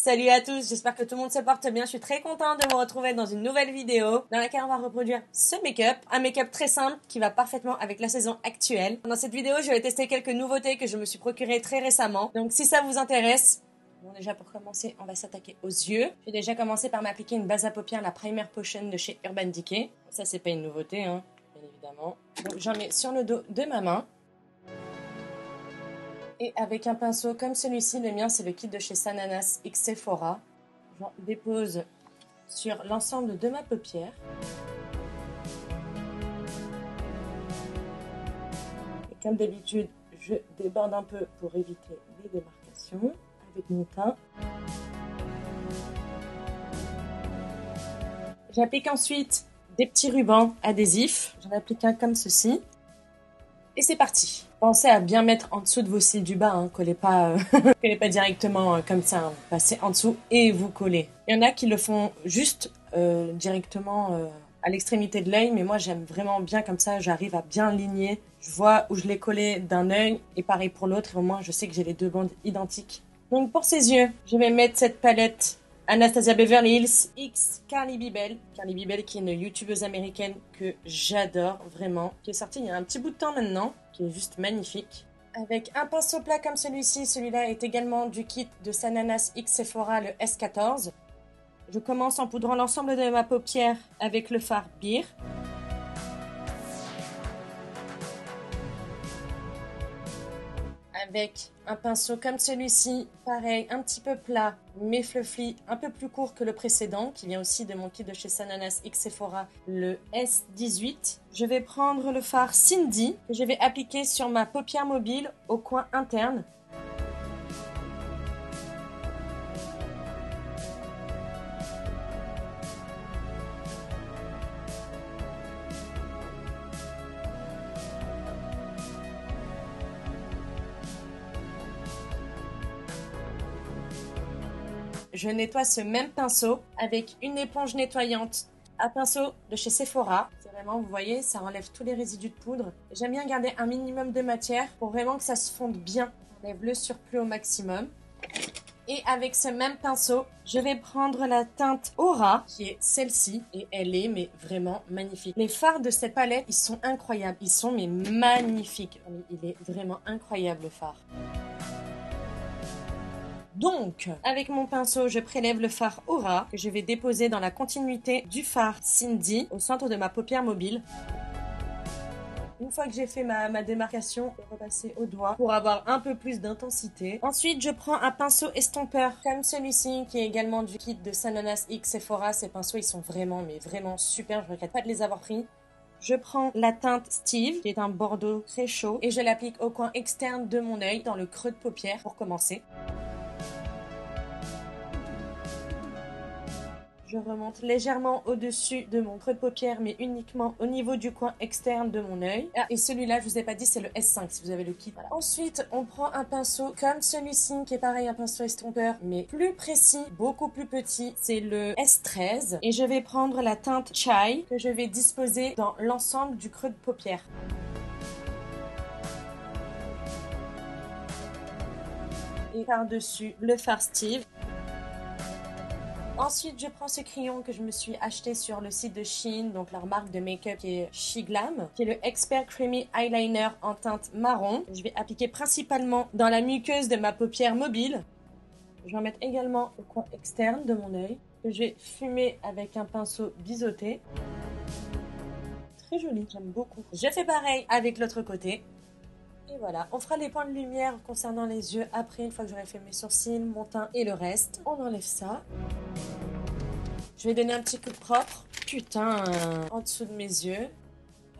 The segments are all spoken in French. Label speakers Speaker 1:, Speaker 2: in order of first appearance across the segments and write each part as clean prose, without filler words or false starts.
Speaker 1: Salut à tous, j'espère que tout le monde se porte bien. Je suis très contente de vous retrouver dans une nouvelle vidéo dans laquelle on va reproduire ce make-up. Un make-up très simple qui va parfaitement avec la saison actuelle. Dans cette vidéo, je vais tester quelques nouveautés que je me suis procurées très récemment. Donc si ça vous intéresse, bon déjà pour commencer, on va s'attaquer aux yeux. J'ai déjà commencé par m'appliquer une base à paupières, la Primer Potion de chez Urban Decay. Ça c'est pas une nouveauté, hein, bien évidemment. Donc j'en mets sur le dos de ma main. Et avec un pinceau comme celui-ci, le mien c'est le kit de chez Sananas X Sephora. J'en dépose sur l'ensemble de ma paupière. Et comme d'habitude, je déborde un peu pour éviter les démarcations avec mon teint. J'applique ensuite des petits rubans adhésifs. J'en applique un comme ceci. Et c'est parti. Pensez à bien mettre en dessous de vos cils du bas, hein. Collez pas directement comme ça, hein. Passez en dessous et vous collez. Il y en a qui le font juste directement à l'extrémité de l'œil, mais moi j'aime vraiment bien comme ça, j'arrive à bien ligner. Je vois où je l'ai collé d'un œil et pareil pour l'autre, et au moins je sais que j'ai les deux bandes identiques. Donc pour ses yeux, je vais mettre cette palette Anastasia Beverly Hills X Carly Bibel. Carly Bibel qui est une youtubeuse américaine que j'adore vraiment, qui est sortie il y a un petit bout de temps maintenant, qui est juste magnifique. Avec un pinceau plat comme celui-ci, celui-là est également du kit de Sananas X Sephora, le S14. Je commence en poudrant l'ensemble de ma paupière avec le fard Beer. Avec un pinceau comme celui-ci, pareil, un petit peu plat, mais fluffy, un peu plus court que le précédent, qui vient aussi de mon kit de chez Sananas X Sephora, le S18. Je vais prendre le fard Cindy, que je vais appliquer sur ma paupière mobile au coin interne. Je nettoie ce même pinceau avec une éponge nettoyante à pinceau de chez Sephora. C'est vraiment, vous voyez, ça enlève tous les résidus de poudre. J'aime bien garder un minimum de matière pour vraiment que ça se fonde bien. On enlève le surplus au maximum. Et avec ce même pinceau, je vais prendre la teinte Aura, qui est celle-ci, et elle est mais vraiment magnifique. Les fards de cette palette, ils sont incroyables. Ils sont mais magnifiques. Il est vraiment incroyable le fard. Donc, avec mon pinceau, je prélève le fard Aura que je vais déposer dans la continuité du fard Cindy au centre de ma paupière mobile. Une fois que j'ai fait ma démarcation, je vais repasser au doigt pour avoir un peu plus d'intensité. Ensuite, je prends un pinceau estompeur comme celui-ci qui est également du kit de Sananas X Sephora. Ces pinceaux, ils sont vraiment, mais vraiment super. Je ne regrette pas de les avoir pris. Je prends la teinte Steve, qui est un bordeaux très chaud, et je l'applique au coin externe de mon œil, dans le creux de paupière, pour commencer. Je remonte légèrement au-dessus de mon creux de paupière, mais uniquement au niveau du coin externe de mon œil. Ah, et celui-là, je vous ai pas dit, c'est le S5 si vous avez le kit. Voilà. Ensuite, on prend un pinceau comme celui-ci, qui est pareil, un pinceau estompeur, mais plus précis, beaucoup plus petit. C'est le S13. Et je vais prendre la teinte Chai, que je vais disposer dans l'ensemble du creux de paupière. Et par-dessus, le fard Steve. Ensuite, je prends ce crayon que je me suis acheté sur le site de Shein, donc leur marque de make-up qui est Shiglam, qui est le Expert Creamy Eyeliner en teinte marron. Je vais appliquer principalement dans la muqueuse de ma paupière mobile. Je vais en mettre également au coin externe de mon œil, que je vais fumer avec un pinceau biseauté. Très joli, j'aime beaucoup. Je fais pareil avec l'autre côté. Et voilà, on fera les points de lumière concernant les yeux après, une fois que j'aurai fait mes sourcils, mon teint et le reste. On enlève ça. Je vais donner un petit coup de propre. Putain, en dessous de mes yeux.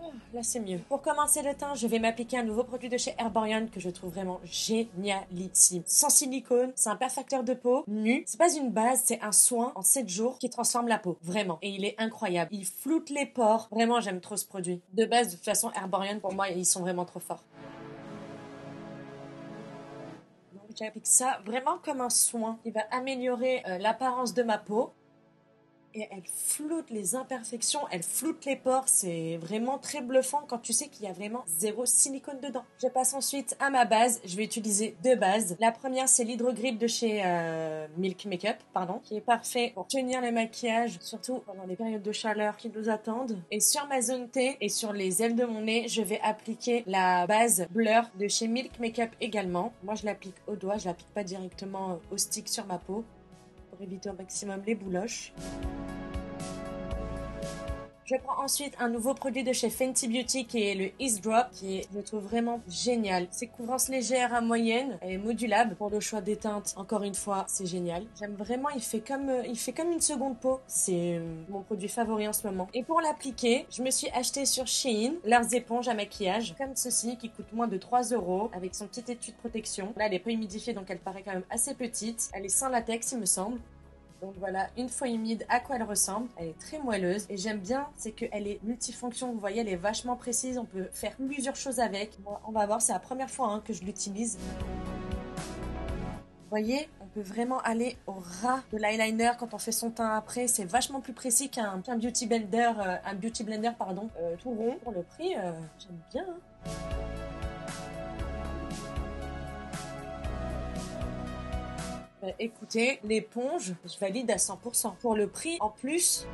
Speaker 1: Oh, là, c'est mieux. Pour commencer le teint, je vais m'appliquer un nouveau produit de chez Herborian que je trouve vraiment génialissime. Sans silicone, c'est un perfecteur de peau nu. C'est pas une base, c'est un soin en 7 jours qui transforme la peau. Vraiment. Et il est incroyable. Il floute les pores. Vraiment, j'aime trop ce produit. De base, de toute façon, Herborian, pour moi, ils sont vraiment trop forts. J'applique ça vraiment comme un soin qui va améliorer l'apparence de ma peau. et elle floute les imperfections, elle floute les pores. C'est vraiment très bluffant quand tu sais qu'il y a vraiment zéro silicone dedans. Je passe ensuite à ma base. Je vais utiliser deux bases. La première, c'est l'Hydro-Grip de chez Milk Makeup, qui est parfait pour tenir le maquillage, surtout pendant les périodes de chaleur qui nous attendent. Et sur ma zone T et sur les ailes de mon nez, je vais appliquer la base Blur de chez Milk Makeup également. Moi, je l'applique au doigt, je l'applique pas directement au stick sur ma peau pour éviter au maximum les bouloches. Je prends ensuite un nouveau produit de chez Fenty Beauty qui est le Ease Drop, qui est, je trouve vraiment génial. C'est couvrance légère à moyenne, elle est modulable pour le choix des teintes. Encore une fois, c'est génial. J'aime vraiment, il fait comme une seconde peau. C'est mon produit favori en ce moment. Et pour l'appliquer, je me suis acheté sur Shein leurs éponges à maquillage, comme ceci, qui coûte moins de 3 € avec son petit étui de protection. Là, elle est pas humidifiée, donc elle paraît quand même assez petite. Elle est sans latex, il me semble. Donc voilà, une fois humide, à quoi elle ressemble. Elle est très moelleuse et j'aime bien, c'est qu'elle est multifonction. Vous voyez, elle est vachement précise. On peut faire plusieurs choses avec. Moi, on va voir, c'est la première fois que je l'utilise. Vous voyez, on peut vraiment aller au ras de l'eyeliner quand on fait son teint après. C'est vachement plus précis qu'un beauty blender, tout rond. Pour le prix, j'aime bien. Écoutez, l'éponge, je valide à 100%. Pour le prix, en plus,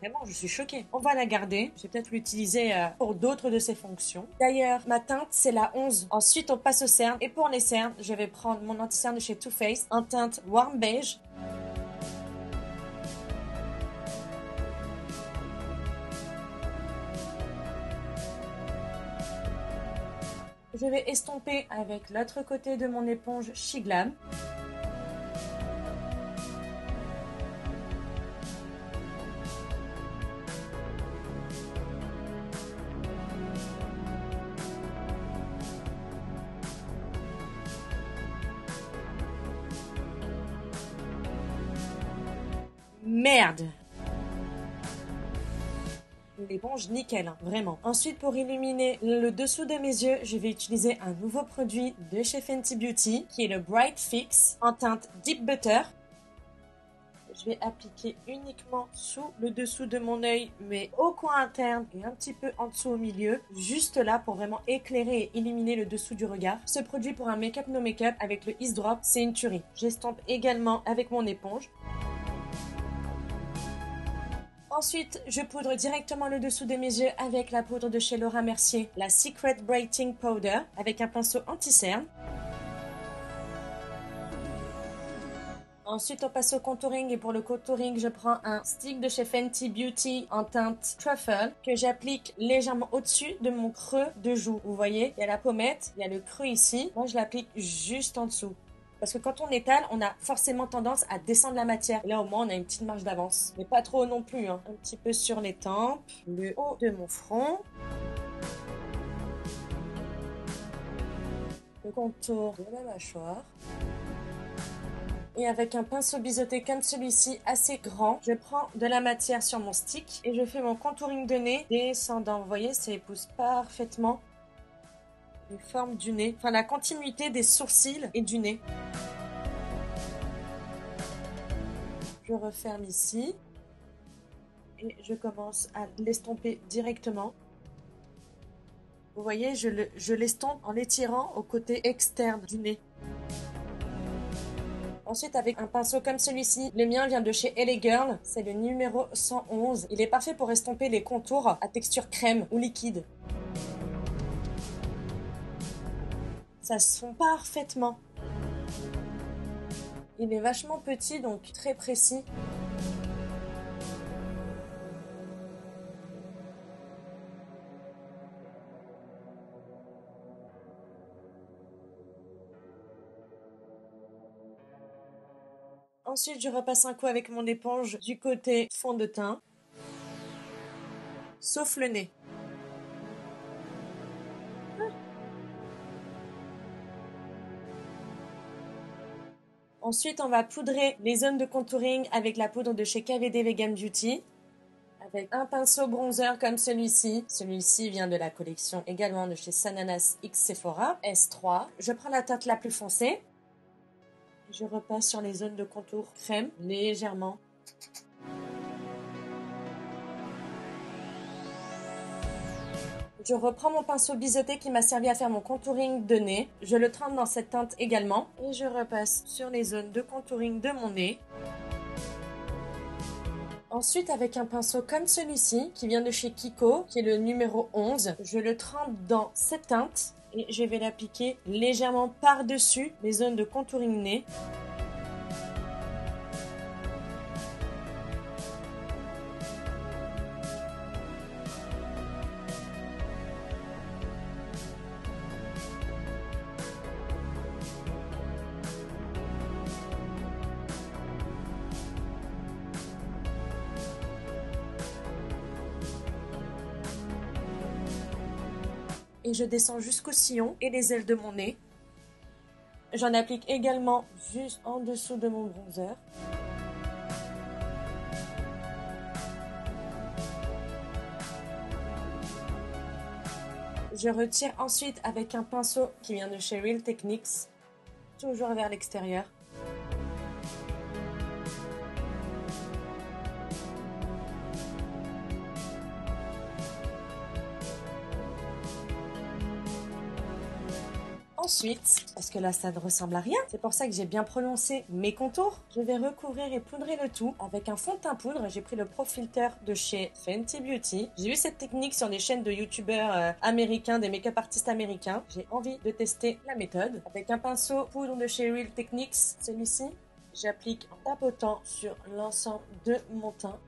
Speaker 1: vraiment, je suis choquée. On va la garder. Je vais peut-être l'utiliser pour d'autres de ses fonctions. D'ailleurs, ma teinte, c'est la 11. Ensuite, on passe aux cernes. Et pour les cernes, je vais prendre mon anti-cerne de chez Too Faced en teinte warm beige. Je vais estomper avec l'autre côté de mon éponge Shiglam. Merde! L'éponge nickel, vraiment. Ensuite, pour illuminer le dessous de mes yeux, je vais utiliser un nouveau produit de chez Fenty Beauty qui est le Bright Fix en teinte Deep Butter. Je vais appliquer uniquement sous le dessous de mon œil, mais au coin interne et un petit peu en dessous au milieu, juste là pour vraiment éclairer et illuminer le dessous du regard. Ce produit pour un make-up no make-up avec le Ease Drop, c'est une tuerie. J'estompe également avec mon éponge. Ensuite, je poudre directement le dessous de mes yeux avec la poudre de chez Laura Mercier, la Secret Brightening Powder, avec un pinceau anti-cerne. Ensuite, on passe au contouring et pour le contouring, je prends un stick de chez Fenty Beauty en teinte Truffle que j'applique légèrement au-dessus de mon creux de joue. Vous voyez, il y a la pommette, il y a le creux ici. Moi, je l'applique juste en dessous. Parce que quand on étale, on a forcément tendance à descendre la matière. Et là, au moins, on a une petite marge d'avance. Mais pas trop non plus. Un petit peu sur les tempes, le haut de mon front. Le contour de la mâchoire. Et avec un pinceau biseauté comme celui-ci, assez grand, je prends de la matière sur mon stick et je fais mon contouring de nez descendant. Vous voyez, ça épouse parfaitement les formes du nez, enfin la continuité des sourcils et du nez. Je referme ici et je commence à l'estomper directement. Vous voyez, je l'estompe en l'étirant au côté externe du nez. Ensuite, avec un pinceau comme celui-ci, le mien vient de chez LA Girl, c'est le numéro 111. Il est parfait pour estomper les contours à texture crème ou liquide. Ça se fond parfaitement. Il est vachement petit, donc très précis. Ensuite, je repasse un coup avec mon éponge du côté fond de teint. Sauf le nez. Ensuite, on va poudrer les zones de contouring avec la poudre de chez KVD Vegan Beauty. Avec un pinceau bronzer comme celui-ci. Celui-ci vient de la collection également de chez Sananas X Sephora, S3. Je prends la teinte la plus foncée. Je repasse sur les zones de contour crème, légèrement. Je reprends mon pinceau biseauté qui m'a servi à faire mon contouring de nez. Je le trempe dans cette teinte également. Et je repasse sur les zones de contouring de mon nez. Ensuite, avec un pinceau comme celui-ci, qui vient de chez Kiko, qui est le numéro 11, je le trempe dans cette teinte et je vais l'appliquer légèrement par-dessus les zones de contouring nez. Et je descends jusqu'au sillon et les ailes de mon nez. J'en applique également juste en dessous de mon bronzer. Je retire ensuite avec un pinceau qui vient de chez Real Techniques, toujours vers l'extérieur. Ensuite, parce que là ça ne ressemble à rien, c'est pour ça que j'ai bien prononcé mes contours, je vais recouvrir et poudrer le tout avec un fond de teint poudre. J'ai pris le Pro Filter de chez Fenty Beauty. J'ai vu cette technique sur des chaînes de youtubeurs américains, des make-up artistes américains. J'ai envie de tester la méthode. Avec un pinceau poudre de chez Real Techniques, celui-ci, j'applique en tapotant sur l'ensemble de mon teint.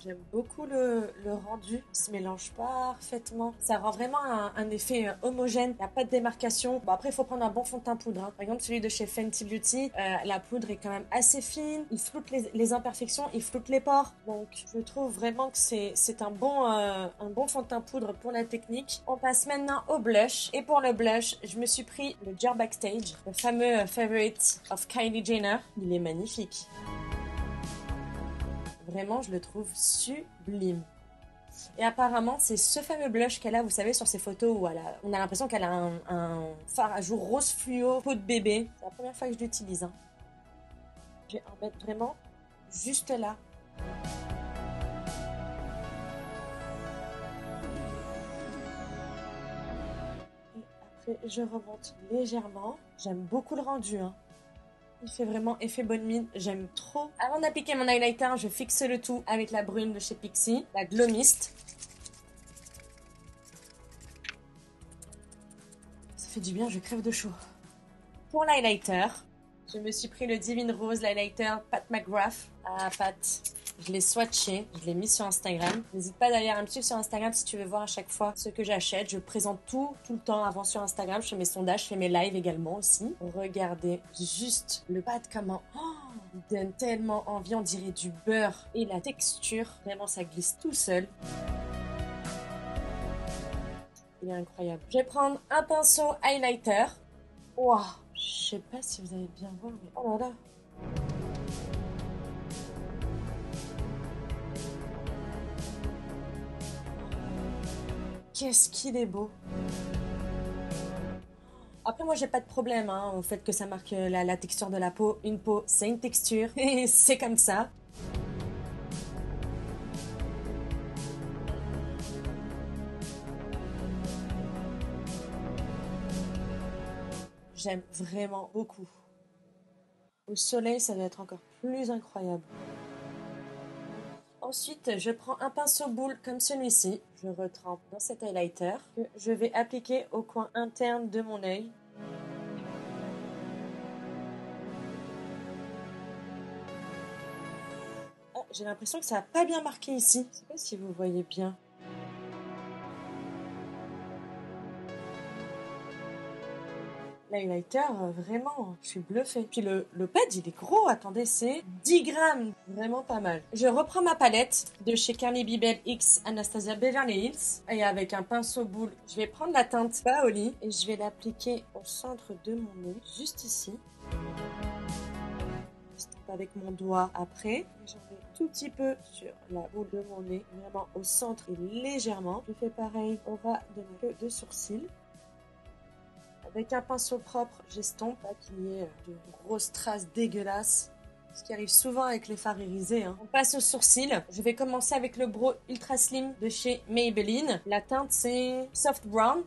Speaker 1: J'aime beaucoup le rendu, il se mélange parfaitement. Ça rend vraiment un effet homogène, il n'y a pas de démarcation. Bon, après, il faut prendre un bon fond de teint poudre. Par exemple, celui de chez Fenty Beauty, la poudre est quand même assez fine. Il floute les imperfections, il floute les pores. Donc, je trouve vraiment que c'est un bon fond de teint poudre pour la technique. On passe maintenant au blush. Et pour le blush, je me suis pris le Dior Backstage, le fameux favorite of Kylie Jenner. Il est magnifique. Vraiment, je le trouve sublime. Et apparemment, c'est ce fameux blush qu'elle a, vous savez, sur ses photos où on a l'impression qu'elle a un fard à joues rose fluo, peau de bébé. C'est la première fois que je l'utilise. Hein. Je vais en mettre vraiment juste là. Et après, je remonte légèrement. J'aime beaucoup le rendu, hein. Il fait vraiment effet bonne mine, j'aime trop. Avant d'appliquer mon highlighter, je fixe le tout avec la brune de chez Pixi, la Glow Mist. Ça fait du bien, je crève de chaud. Pour l'highlighter, je me suis pris le Divine Rose, l'highlighter Pat McGrath. Ah, Pat, je l'ai swatché, je l'ai mis sur Instagram. N'hésite pas d'ailleurs à me suivre sur Instagram si tu veux voir à chaque fois ce que j'achète. Je présente tout le temps avant sur Instagram. Je fais mes sondages, je fais mes lives également aussi. Regardez juste le pad comment... il donne tellement envie, on dirait du beurre. Et la texture, vraiment ça glisse tout seul. Il est incroyable. Je vais prendre un pinceau highlighter. Waouh, je sais pas si vous allez bien voir, mais oh là là. Qu'est-ce qu'il est beau. Après, moi, j'ai pas de problème au fait que ça marque la texture de la peau. Une peau, c'est une texture. Et c'est comme ça. J'aime vraiment beaucoup. Au soleil, ça va être encore plus incroyable. Ensuite, je prends un pinceau boule comme celui-ci. Je retrempe dans cet highlighter que je vais appliquer au coin interne de mon œil. Oh, j'ai l'impression que ça n'a pas bien marqué ici. Je ne sais pas si vous voyez bien. L'highlighter, vraiment, je suis bluffée. Puis le pad, il est gros, attendez, c'est 10 grammes. Vraiment pas mal. Je reprends ma palette de chez Carly Bibel X Anastasia Beverly Hills. Et avec un pinceau boule, je vais prendre la teinte Paoli et je vais l'appliquer au centre de mon nez, juste ici. Je stampe avec mon doigt après. J'en mets tout petit peu sur la boule de mon nez, vraiment au centre et légèrement. Je fais pareil au ras de ma queue de sourcil. Avec un pinceau propre, j'estompe, pas qu'il y ait de grosses traces dégueulasses. Ce qui arrive souvent avec les fards irisés. On passe aux sourcils. Je vais commencer avec le Brow Ultra Slim de chez Maybelline. La teinte, c'est Soft Brown.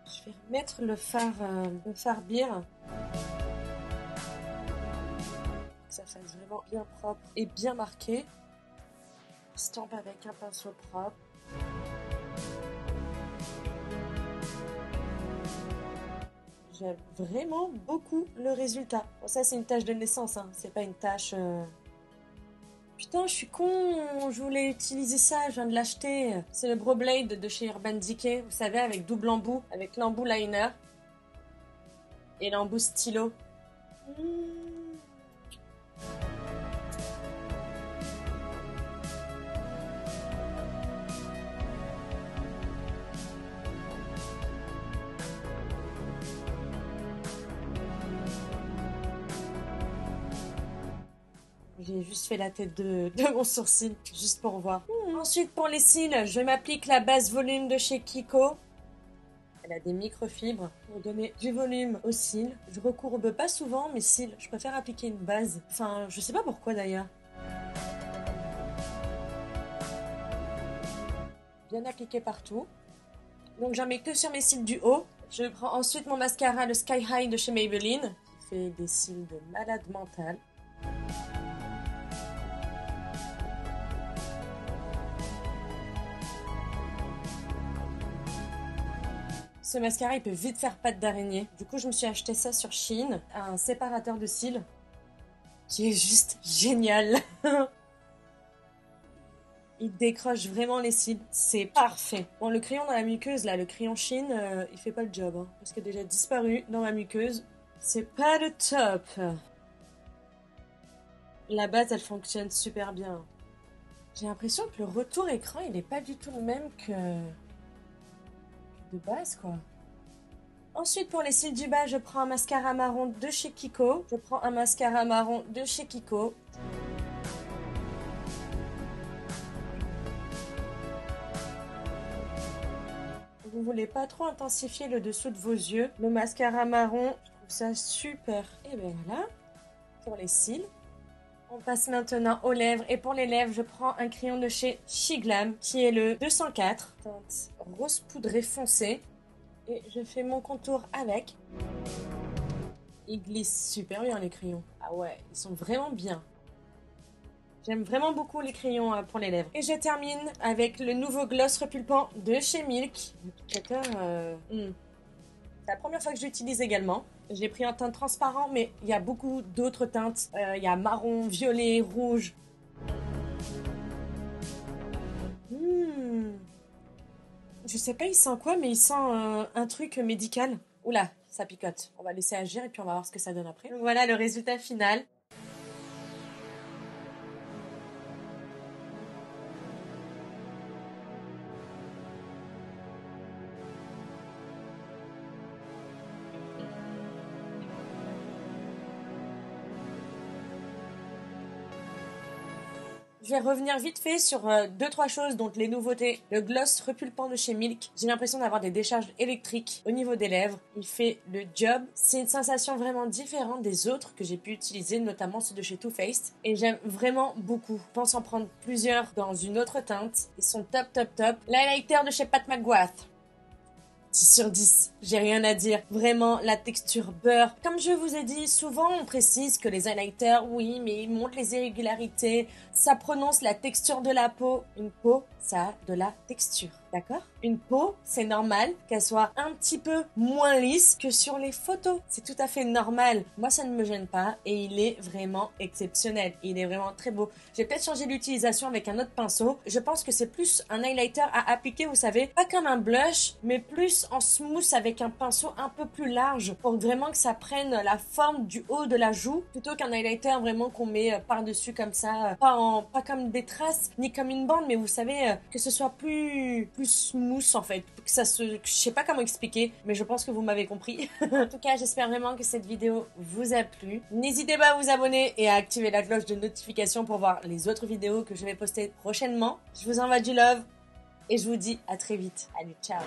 Speaker 1: Je vais remettre le fard beer. Ça fasse vraiment bien propre et bien marqué. Stampe avec un pinceau propre. J'aime vraiment beaucoup le résultat. Bon, ça c'est une tache de naissance, hein. C'est pas une tache... Putain, je suis con, je voulais utiliser ça, je viens de l'acheter. C'est le Brow Blade de chez Urban Decay, vous savez, avec double embout, avec l'embout liner et l'embout stylo. J'ai juste fait la tête de mon sourcil, juste pour voir. Ensuite, pour les cils, je m'applique la base volume de chez Kiko. Elle a des microfibres pour donner du volume aux cils. Je recourbe pas souvent mes cils, je préfère appliquer une base. Enfin, je sais pas pourquoi d'ailleurs. Bien appliqué partout. Donc j'en mets que sur mes cils du haut. Je prends ensuite mon mascara, le Sky High de chez Maybelline, qui fait des cils de malade mental. Ce mascara, il peut vite faire patte d'araignée. Du coup, je me suis acheté ça sur Shein, un séparateur de cils, qui est juste génial. Il décroche vraiment les cils, c'est parfait. Bon, le crayon dans la muqueuse, là, le crayon Shein, il fait pas le job, hein, parce qu'il a déjà disparu dans ma muqueuse. C'est pas le top. La base, elle fonctionne super bien. J'ai l'impression que le retour écran, il est pas du tout le même que de base, quoi. Ensuite, pour les cils du bas, je prends un mascara marron de chez Kiko. Je prends un mascara marron de chez Kiko. Vous voulez pas trop intensifier le dessous de vos yeux. Le mascara marron, je trouve ça super. Et bien voilà, pour les cils. On passe maintenant aux lèvres. Et pour les lèvres, je prends un crayon de chez Shiglam, qui est le 204. Teinte rose poudré foncé. Et je fais mon contour avec. Ils glissent super bien les crayons. Ah ouais, ils sont vraiment bien. J'aime vraiment beaucoup les crayons pour les lèvres. Et je termine avec le nouveau gloss repulpant de chez Milk. C'est la première fois que je l'utilise également. Je l'ai pris en teinte transparent, mais il y a beaucoup d'autres teintes. Il y a marron, violet, rouge. Je sais pas il sent quoi, mais il sent un truc médical. Oula, ça picote. On va laisser agir et puis on va voir ce que ça donne après. Donc voilà le résultat final. Je vais revenir vite fait sur 2-3 choses, donc les nouveautés. Le gloss repulpant de chez Milk. J'ai l'impression d'avoir des décharges électriques au niveau des lèvres. Il fait le job. C'est une sensation vraiment différente des autres que j'ai pu utiliser, notamment ceux de chez Too Faced. Et j'aime vraiment beaucoup. Je pense en prendre plusieurs dans une autre teinte. Ils sont top, top, top. L'highlighter de chez Pat McGrath. 10 sur 10, j'ai rien à dire. Vraiment, la texture beurre. Comme je vous ai dit, souvent on précise que les highlighters, oui, mais ils montrent les irrégularités. Ça prononce la texture de la peau. Une peau, ça a de la texture, d'accord? Une peau, c'est normal qu'elle soit un petit peu moins lisse que sur les photos. C'est tout à fait normal. Moi, ça ne me gêne pas et il est vraiment exceptionnel. Il est vraiment très beau. J'ai peut-être changé l'utilisation avec un autre pinceau. Je pense que c'est plus un highlighter à appliquer, vous savez, pas comme un blush, mais plus en smooth avec un pinceau un peu plus large pour vraiment que ça prenne la forme du haut de la joue plutôt qu'un highlighter vraiment qu'on met par-dessus comme ça, pas comme des traces ni comme une bande, mais vous savez que ce soit plus plus smooth en fait, que ça se... Je sais pas comment expliquer, mais je pense que vous m'avez compris. En tout cas, j'espère vraiment que cette vidéo vous a plu. N'hésitez pas à vous abonner et à activer la cloche de notification pour voir les autres vidéos que je vais poster prochainement. Je vous envoie du love et je vous dis à très vite. Allez, ciao!